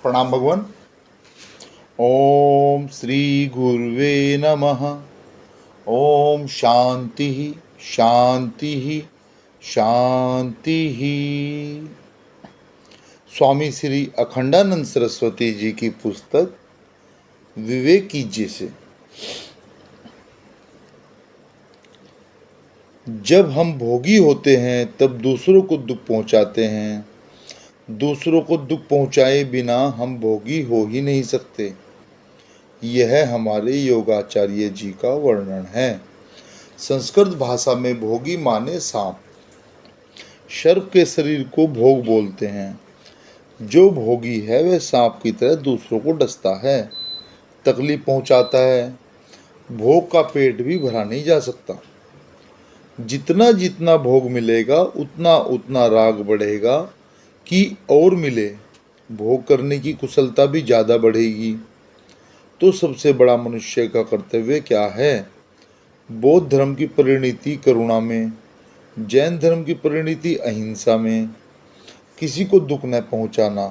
प्रणाम भगवान। ओम श्री गुरुवे नमः। ओम शांति शांति शांति। स्वामी श्री अखंडानंद सरस्वती जी की पुस्तक विवेक कीजिए से। जब हम भोगी होते हैं तब दूसरों को दुख पहुंचाते हैं। दूसरों को दुख पहुंचाए बिना हम भोगी हो ही नहीं सकते। यह हमारे योगाचार्य जी का वर्णन है। संस्कृत भाषा में भोगी माने सांप। सर्प के शरीर को भोग बोलते हैं। जो भोगी है वह सांप की तरह दूसरों को डसता है, तकलीफ पहुंचाता है। भोग का पेट भी भरा नहीं जा सकता। जितना जितना भोग मिलेगा उतना उतना राग बढ़ेगा कि और मिले। भोग करने की कुशलता भी ज़्यादा बढ़ेगी। तो सबसे बड़ा मनुष्य का कर्तव्य क्या है? बौद्ध धर्म की परिणति करुणा में, जैन धर्म की परिणति अहिंसा में। किसी को दुख न पहुंचाना।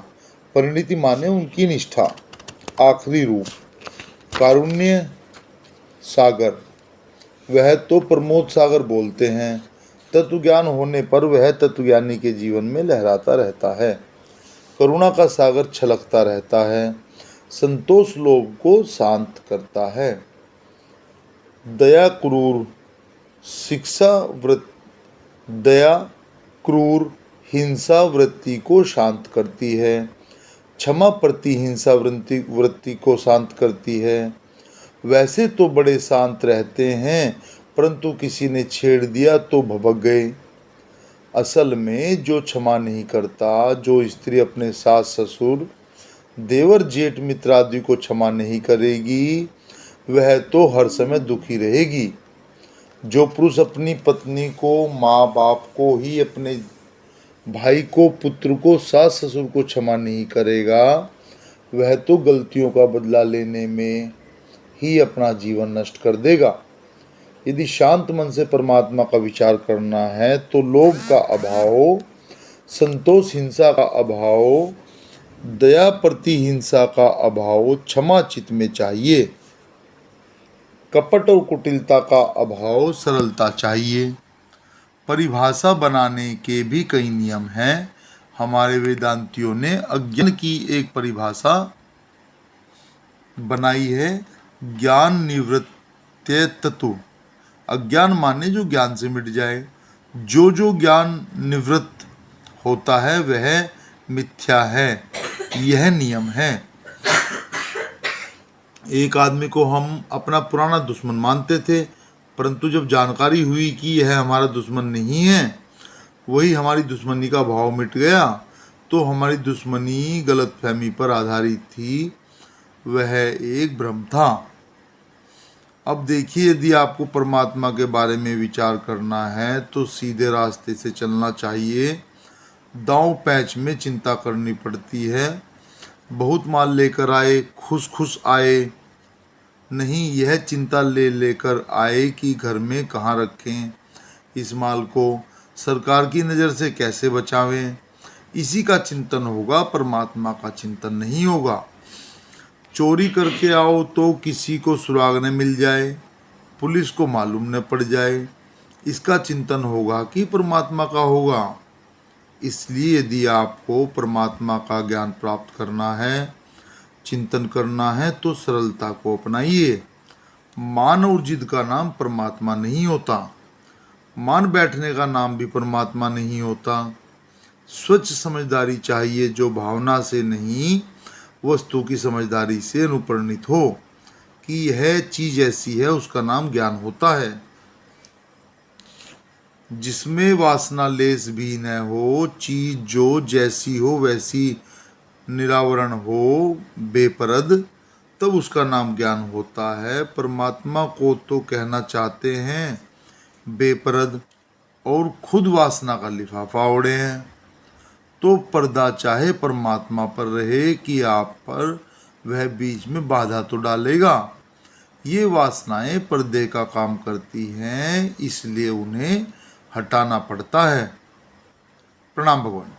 परिणति माने उनकी निष्ठा। आखिरी रूप कारुण्य सागर, वह तो प्रमोद सागर बोलते हैं। तत्व ज्ञान होने पर वह तत्वज्ञानी के जीवन में लहराता रहता है। करुणा का सागर छलकता रहता है। संतोष लोभ को शांत करता है। दया क्रूर शिक्षा दया क्रूर हिंसा वृत्ति को शांत करती है। क्षमा प्रति हिंसा वृत्ति को शांत करती है। वैसे तो बड़े शांत रहते हैं, परंतु किसी ने छेड़ दिया तो भभक गए। असल में जो क्षमा नहीं करता, जो स्त्री अपने सास ससुर देवर जेठ मित्र आदि को क्षमा नहीं करेगी, वह तो हर समय दुखी रहेगी। जो पुरुष अपनी पत्नी को, माँ बाप को ही, अपने भाई को, पुत्र को, सास ससुर को क्षमा नहीं करेगा, वह तो गलतियों का बदला लेने में ही अपना जीवन नष्ट कर देगा। यदि शांत मन से परमात्मा का विचार करना है तो लोभ का अभाव, संतोष हिंसा का अभाव, दया प्रति हिंसा का अभाव क्षमा चित्त में चाहिए। कपट और कुटिलता का अभाव सरलता चाहिए। परिभाषा बनाने के भी कई नियम हैं। हमारे वेदांतियों ने अज्ञान की एक परिभाषा बनाई है, ज्ञान निवृत्त्य तत्व। अज्ञान माने जो ज्ञान से मिट जाए। जो ज्ञान निवृत्त होता है वह मिथ्या है। यह नियम है। एक आदमी को हम अपना पुराना दुश्मन मानते थे, परंतु जब जानकारी हुई कि यह हमारा दुश्मन नहीं है, वही हमारी दुश्मनी का भाव मिट गया, तो हमारी दुश्मनी गलतफहमी पर आधारित थी, वह एक भ्रम था। अब देखिए, यदि आपको परमात्मा के बारे में विचार करना है तो सीधे रास्ते से चलना चाहिए। दांव पैच में चिंता करनी पड़ती है। बहुत माल लेकर आए, खुश खुश आए नहीं, यह चिंता ले लेकर आए कि घर में कहाँ रखें, इस माल को सरकार की नज़र से कैसे बचावें। इसी का चिंतन होगा, परमात्मा का चिंतन नहीं होगा। चोरी करके आओ तो किसी को सुराग न मिल जाए, पुलिस को मालूम न पड़ जाए, इसका चिंतन होगा कि परमात्मा का होगा। इसलिए यदि आपको परमात्मा का ज्ञान प्राप्त करना है, चिंतन करना है, तो सरलता को अपनाइए। मान और जिद का नाम परमात्मा नहीं होता। मान बैठने का नाम भी परमात्मा नहीं होता। स्वच्छ समझदारी चाहिए, जो भावना से नहीं, वस्तु की समझदारी से अनुप्राणित हो कि यह चीज ऐसी है, उसका नाम ज्ञान होता है। जिसमें वासना लेस भी न हो, चीज जो जैसी हो वैसी निरावरण हो, बेपरद, तब उसका नाम ज्ञान होता है। परमात्मा को तो कहना चाहते हैं बेपरद, और खुद वासना का लिफाफा ओढ़े हैं। तो पर्दा चाहे परमात्मा पर रहे कि आप पर, वह बीच में बाधा तो डालेगा। ये वासनाएं पर्दे का काम करती हैं, इसलिए उन्हें हटाना पड़ता है। प्रणाम भगवान।